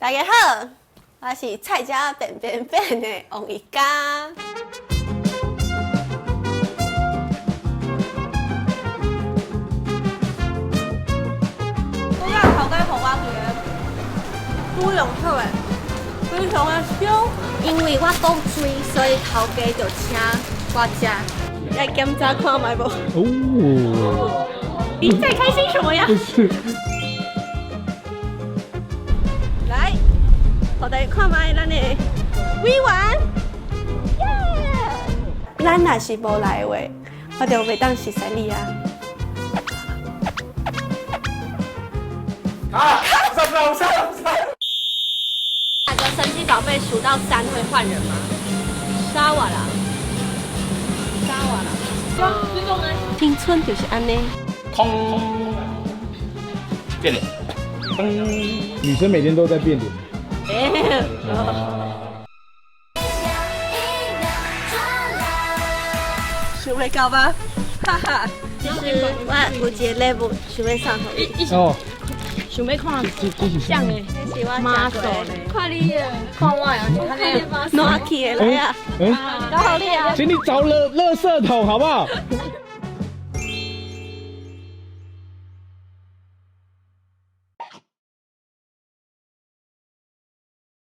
大家好，我是菜椒便便便的王一家。我要头家互我做，都用好诶，非常的香。因为我讲水，所以头家就请我吃。来检查看卖无？哦，你在开心什么呀？不是，来，我哋看卖咱的委婉，耶！咱若是无来的话，我就袂当熟悉你啊。上！那个神奇宝贝数到3会换人吗？杀我啦！杀我啦！这种呢，青春就是安尼。通变脸，女生每天都在变脸。想要到吧？哈哈！其实我有一个礼物想要送给你。哦，想要看这是像诶，这是我马手吃过的嘞，看你的，看我呀，你看你的马手，暖气的来啊！哎，搞好你啊！请你找垃圾桶好不好？